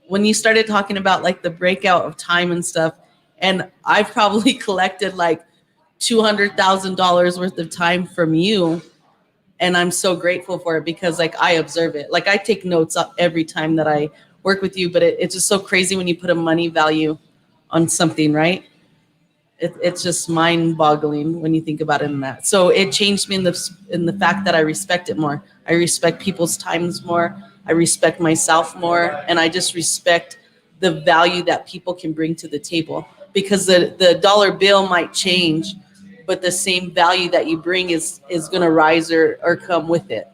when you started talking about like the breakout of time and stuff, and I've probably collected like $200,000 worth of time from you. And I'm so grateful for it because like I observe it. Like I take notes up every time that I work with you, but it's just so crazy when you put a money value on something, right? It's just mind-boggling when you think about it in that. So it changed me in the fact that I respect it more. I respect people's times more. I respect myself more, and I just respect the value that people can bring to the table. Because the dollar bill might change, but the same value that you bring is going to rise or come with it.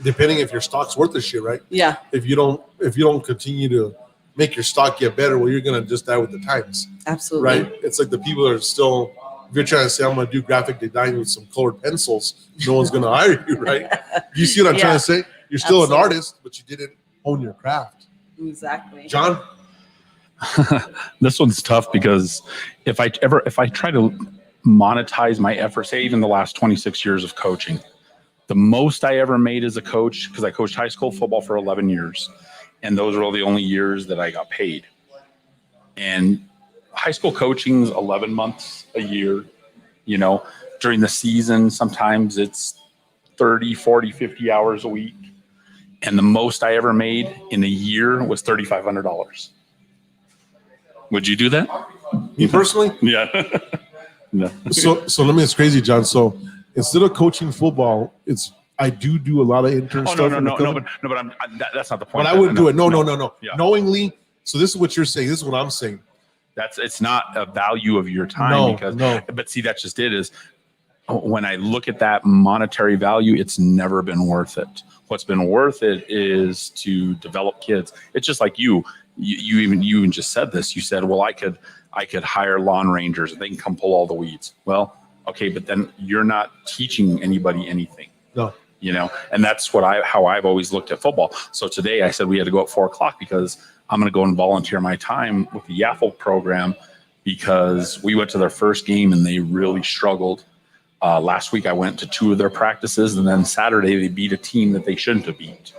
Depending if your stock's worth the shit, right? Yeah, If you don't continue to make your stock get better, well, you're gonna just die with the times. absolutely. Right? It's like the people are still, if you're trying to say, I'm going to do graphic design with some colored pencils, no one's going to hire you, right? You see what I'm trying to say? You're still Absolutely. an artist, but you didn't own your craft. Exactly. John? This one's tough because if I try to monetize my efforts, say even the last 26 years of coaching, the most I ever made as a coach, because I coached high school football for 11 years, and those were the only years that I got paid. And high school coaching is 11 months a year, you know, during the season, sometimes it's 30, 40, 50 hours a week. And the most I ever made in a year was $3,500. Would you do that? Me personally? Yeah. No. So let me. It's crazy, John. So instead of coaching football, I do a lot of intern Oh, stuff. but that's not the point. But I wouldn't do it. No. Yeah. Knowingly. So this is what you're saying. This is what I'm saying. It's not a value of your time but see, that's just it is when I look at that monetary value, it's never been worth it. What's been worth it is to develop kids. It's just like you even just said this. You said, well, I could hire lawn rangers and they can come pull all the weeds. Well, okay, but then you're not teaching anybody anything. No. And that's how I've always looked at football. So today I said we had to go at 4:00 because I'm going to go and volunteer my time with the YAFL program because we went to their first game and they really struggled. Last week I went to 2 of their practices, and then Saturday they beat a team that they shouldn't have beat.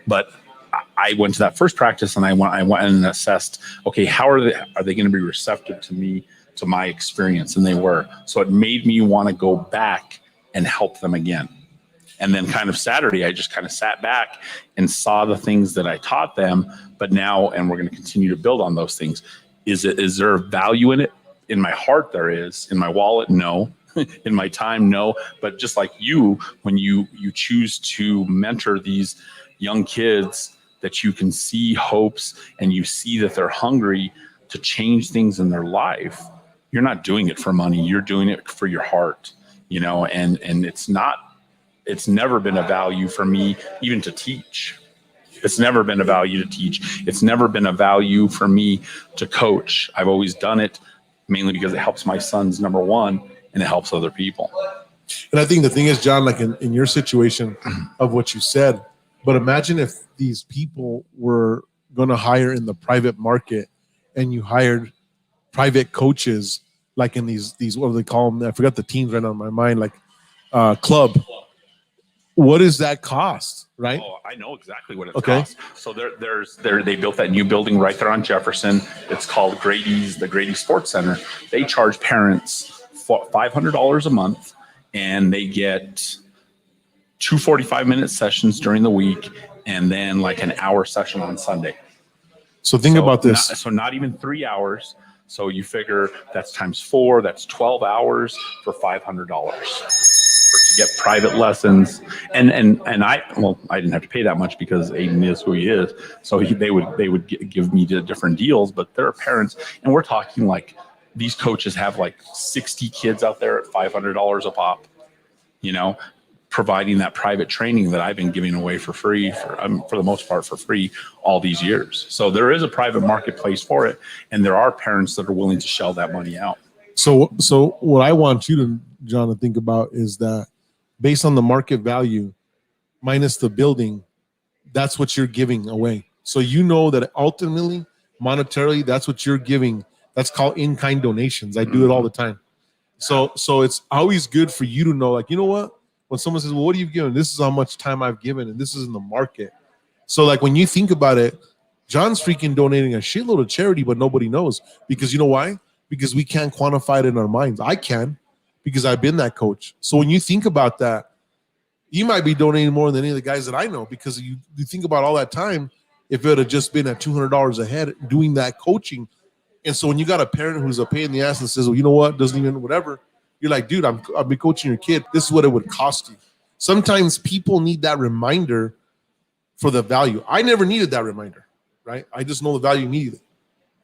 But I went to that first practice and I went and assessed, okay, how are they going to be receptive to me, to my experience? And they were. So it made me want to go back and help them again. And then kind of Saturday, I just kind of sat back and saw the things that I taught them, but now, and we're going to continue to build on those things. Is there value in it? In my heart, there is. In my wallet, no. In my time, no. But just like you, when you choose to mentor these young kids that you can see hopes and you see that they're hungry to change things in their life, you're not doing it for money. You're doing it for your heart, and it's never been a value for me even to teach. It's never been a value to teach. It's never been a value for me to coach. I've always done it mainly because it helps my sons, number one, and it helps other people. And I think the thing is, John, like in your situation of what you said, but imagine if these people were going to hire in the private market and you hired private coaches, like in these, what do they call them? I forgot the teams right now in my mind, like club. What does that cost, right? Oh, I know exactly what it costs. So they built that new building right there on Jefferson. It's called the Grady Sports Center. They charge parents $500 a month, and they get 2 45-minute sessions during the week, and then like an hour session on Sunday. So think about this. Not even 3 hours. So you figure that's times 4. That's 12 hours for $500. To get private lessons, and I didn't have to pay that much because Aiden is who he is, so they would give me different deals. But there are parents, and we're talking like these coaches have like 60 kids out there at $500 a pop, providing that private training that I've been giving away for free for the most part for free all these years. So there is a private marketplace for it, and there are parents that are willing to shell that money out. So what I want you to, John, to think about is that based on the market value minus the building, that's what you're giving away. So that ultimately, monetarily, that's what you're giving. That's called in-kind donations. I do it all the time. So it's always good for you to know, like, you know what? When someone says, well, what are you giving? This is how much time I've given, and this is in the market. So like when you think about it, John's freaking donating a shitload of charity, but nobody knows. Because you know why? Because we can't quantify it in our minds. I can, because I've been that coach. So when you think about that, you might be donating more than any of the guys that I know, because you think about all that time, if it had just been at $200 a head doing that coaching. And so when you got a parent who's a pain in the ass and says, well, you know what, doesn't even whatever, you're like, dude, I've been coaching your kid. This is what it would cost you. Sometimes people need that reminder for the value. I never needed that reminder, right? I just know the value immediately.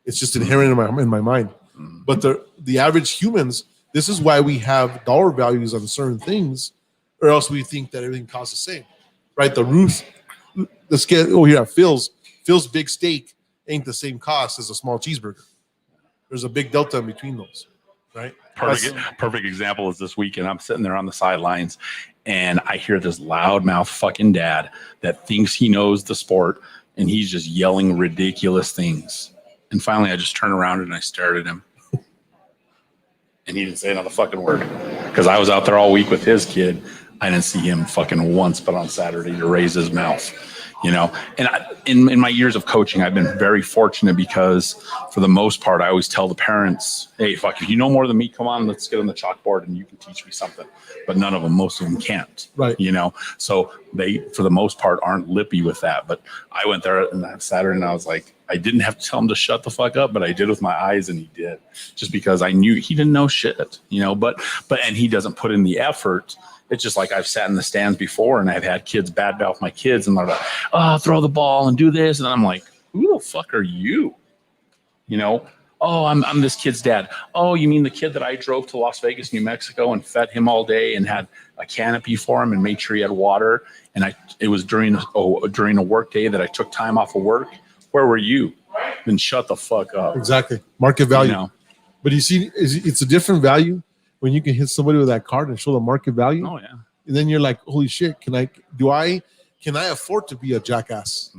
It's just inherent in my mind. But the average humans, this is why we have dollar values on certain things, or else we think that everything costs the same, right? The scale here at Phil's big steak ain't the same cost as a small cheeseburger. There's a big delta in between those, right? Perfect example is this weekend. I'm sitting there on the sidelines, and I hear this loudmouth fucking dad that thinks he knows the sport, and he's just yelling ridiculous things. And finally, I just turned around and I stared at him. And he didn't say another fucking word. Because I was out there all week with his kid. I didn't see him fucking once but on Saturday to raise his mouth. you know. And in my years of coaching, I've been very fortunate because for the most part, I always tell the parents, hey, fuck, if you know more than me, come on, let's get on the chalkboard and you can teach me something. But most of them can't, Right. you know. So they, for the most part, aren't lippy with that. But I went there on that Saturday and I was like, I didn't have to tell him to shut the fuck up, but I did with my eyes, and he did, just because I knew he didn't know shit, you know. But and he doesn't put in the effort. It's just like I've sat in the stands before and I've had kids badmouth my kids and they're like, oh, throw the ball and do this. And I'm like, who the fuck are you? You know, oh, I'm this kid's dad. Oh, you mean the kid that I drove to Las Vegas, New Mexico and fed him all day and had a canopy for him and made sure he had water. And it was during a work day that I took time off of work. Where were you? Then shut the fuck up. Exactly. Market value. You know? But you see, it's a different value when you can hit somebody with that card and show the market value. Oh yeah. And then you're like, holy shit, can I afford to be a jackass?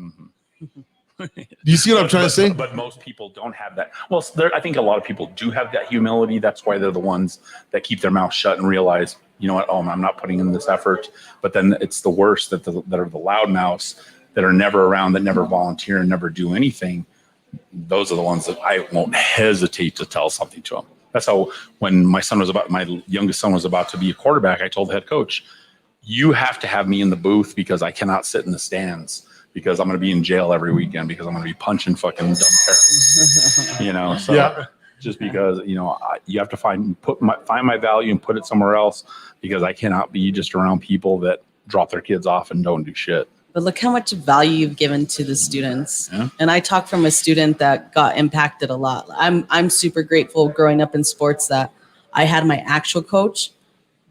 Do you see what I'm trying to say? But most people don't have that. Well, I think a lot of people do have that humility. That's why they're the ones that keep their mouth shut and realize, you know what? Oh, I'm not putting in this effort. But then it's the worst that are the loudmouths that are never around, that never volunteer and never do anything. Those are the ones that I won't hesitate to tell something to them. That's how, when my youngest son was about to be a quarterback, I told the head coach, you have to have me in the booth because I cannot sit in the stands because I'm going to be in jail every weekend because I'm going to be punching fucking dumb parents, you know? So Yeah. just because, you know, you have to find my value and put it somewhere else, because I cannot be just around people that drop their kids off and don't do shit. But look how much value you've given to the students. Yeah. And I talk from a student that got impacted a lot. I'm super grateful growing up in sports that I had my actual coach,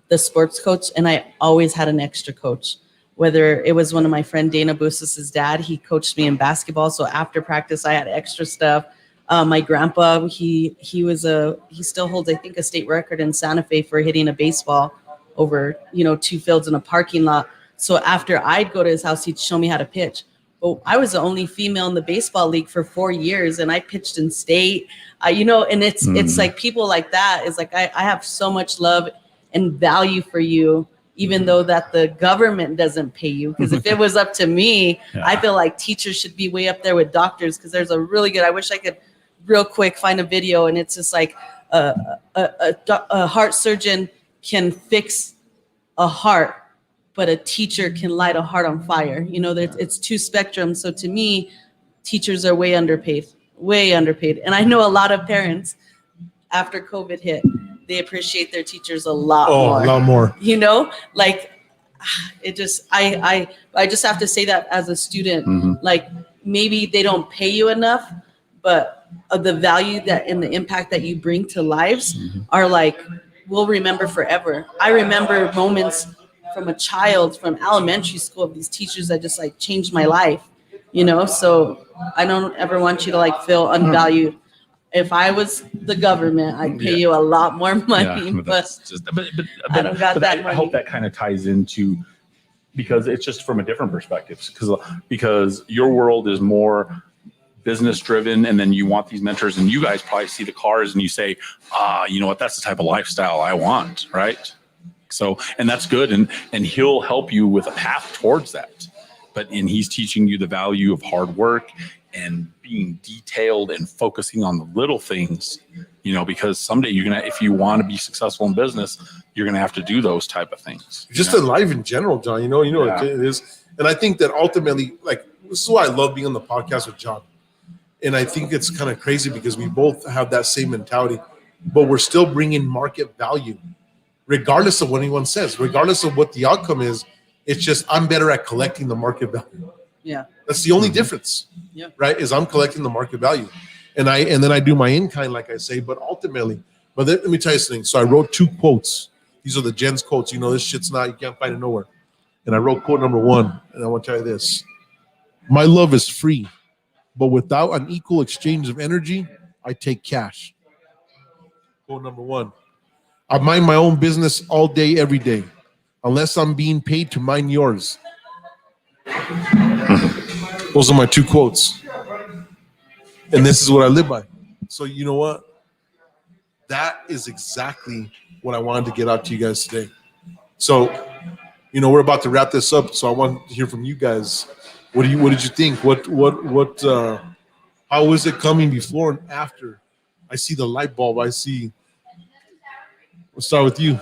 the sports coach, and I always had an extra coach. Whether it was one of my friend Dana Bustos' dad, he coached me in basketball. So after practice, I had extra stuff. My grandpa, he still holds, I think, a state record in Santa Fe for hitting a baseball over, 2 fields in a parking lot. So after I'd go to his house, he'd show me how to pitch. But I was the only female in the baseball league for 4 years, and I pitched in state. And it's like people like that is like I have so much love and value for you, even though that the government doesn't pay you. Because if it was up to me, I feel like teachers should be way up there with doctors. Because there's a really good. I wish I could real quick find a video, and it's just like a heart surgeon can fix a heart, but a teacher can light a heart on fire. It's two spectrums. So to me, teachers are way underpaid. And I know a lot of parents, after COVID hit, they appreciate their teachers a lot more. A lot more. I just have to say that as a student, like maybe they don't pay you enough, but the value that and the impact that you bring to lives are like, we'll remember forever. I remember moments from a child from elementary school of these teachers that just like changed my life, so I don't ever want you to like feel unvalued. If I was the government, I'd pay you a lot more money, but I don't got that money. I hope that kind of ties into, because it's just from a different perspective, because your world is more business driven, and then you want these mentors, and you guys probably see the cars and you say, you know what, that's the type of lifestyle I want, right? So, and that's good, and he'll help you with a path towards that. And he's teaching you the value of hard work and being detailed and focusing on the little things, because someday if you want to be successful in business, you're gonna have to do those type of things. Just in life in general, John. What it is, and I think that ultimately, like, this is why I love being on the podcast with John. And I think it's kind of crazy because we both have that same mentality, but we're still bringing market value, regardless of what anyone says, regardless of what the outcome is. It's just I'm better at collecting the market value. Yeah, that's the only difference. Yeah, right. Is I'm collecting the market value, and then I do my in-kind, like I say. But ultimately, let me tell you something. So I wrote 2 quotes. These are the Jen's quotes. This shit's you can't find it nowhere. And I wrote quote number 1, and I want to tell you this: my love is free, but without an equal exchange of energy, I take cash. Quote number 1: I mind my own business all day, every day, unless I'm being paid to mind yours. Those are my 2 quotes. And this is what I live by. So you know what? That is exactly what I wanted to get out to you guys today. So, we're about to wrap this up. So I want to hear from you guys. What did you think? How was it coming before and after? I see the light bulb. We'll start with you.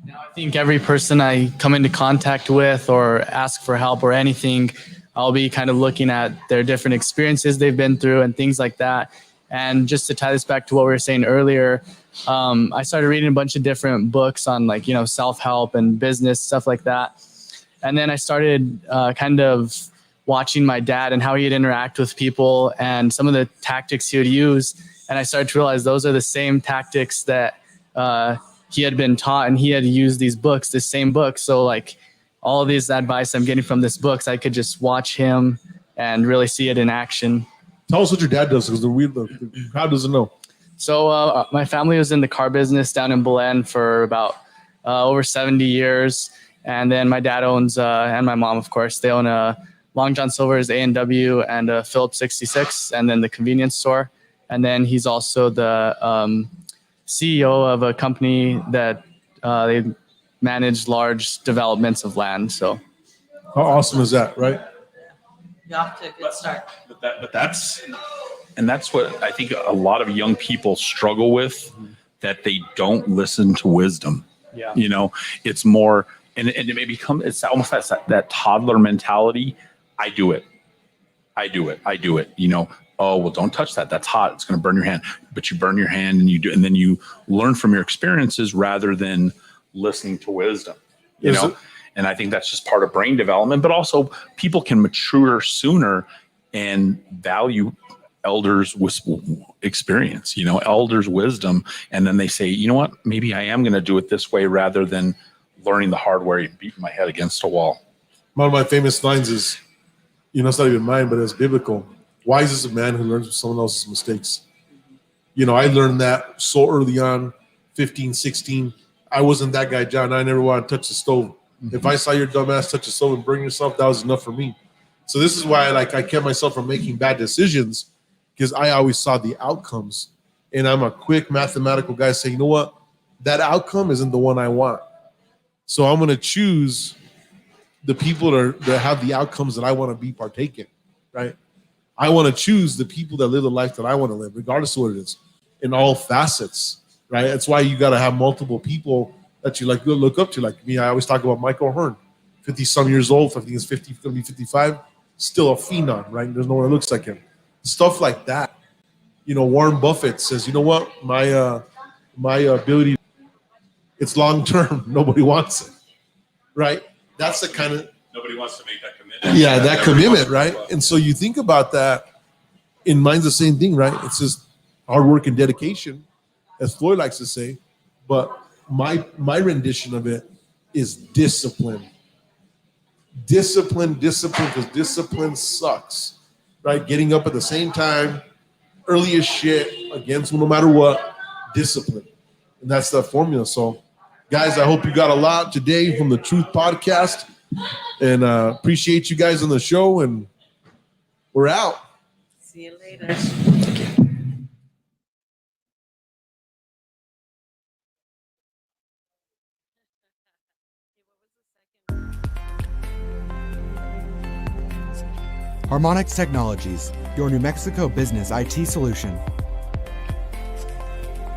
Now, I think every person I come into contact with or ask for help or anything, I'll be kind of looking at their different experiences they've been through and things like that. And just to tie this back to what we were saying earlier, I started reading a bunch of different books on like, self-help and business, stuff like that. And then I started kind of watching my dad and how he'd interact with people and some of the tactics he would use. And I started to realize those are the same tactics that he had been taught, and he had used these books, this same book. So like all of this advice I'm getting from this books, I could just watch him and really see it in action. Tell us what your dad does, because the crowd doesn't know. So my family was in the car business down in Belen for about over 70 years. And then my dad owns, and my mom, of course, they own a Long John Silver's A&W and a Phillips 66, and then the convenience store. And then he's also the CEO of a company that they manage large developments of land. So how awesome is that, right? You're off to a good start. But that's what I think a lot of young people struggle with, that they don't listen to wisdom. Yeah. It's more, and it may become, it's almost that toddler mentality. I do it. Oh, well, don't touch that. That's hot. It's going to burn your hand. But you burn your hand and you do, and then you learn from your experiences rather than listening to wisdom, And I think that's just part of brain development, but also people can mature sooner and value elders with experience, elders' wisdom. And then they say, you know what, maybe I am going to do it this way rather than learning the hard way and beating my head against a wall. One of my famous lines is, it's not even mine, but it's biblical. Wise is a man who learns from someone else's mistakes. I learned that so early on, 15, 16. I wasn't that guy, John. I never wanted to touch the stove. Mm-hmm. If I saw your dumb ass touch the stove and burn yourself, that was enough for me. So this is why I kept myself from making bad decisions, because I always saw the outcomes. And I'm a quick mathematical guy saying, you know what? That outcome isn't the one I want. So I'm going to choose the people that have the outcomes that I want to be partake in, right? I want to choose the people that live the life that I want to live, regardless of what it is, in all facets, right? That's why you got to have multiple people that you look up to. Like me, I always talk about Michael Hearn, 50-some years old. I think he's 50, going to be 55, still a phenom, right? There's no one that looks like him. Stuff like that. Warren Buffett says, you know what? My ability, it's long term. Nobody wants it, right? That's the kind of, nobody wants to make that commitment. Yeah, that commitment, right? And so you think about that, in mine's the same thing, right? It's just hard work and dedication, as Floyd likes to say. But my rendition of it is discipline. Discipline, because discipline sucks, right? Getting up at the same time, early as shit, against no matter what, discipline. And that's the formula. So, guys, I hope you got a lot today from the Truth Podcast. And appreciate you guys on the show, and we're out. See you later. Harmonix Technologies, your New Mexico business IT solution.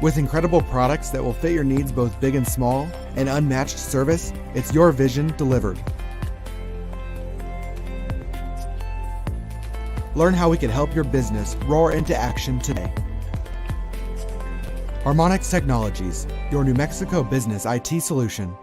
With incredible products that will fit your needs both big and small, and unmatched service, it's your vision delivered. Learn how we can help your business roar into action today. Harmonix Technologies, your New Mexico business IT solution.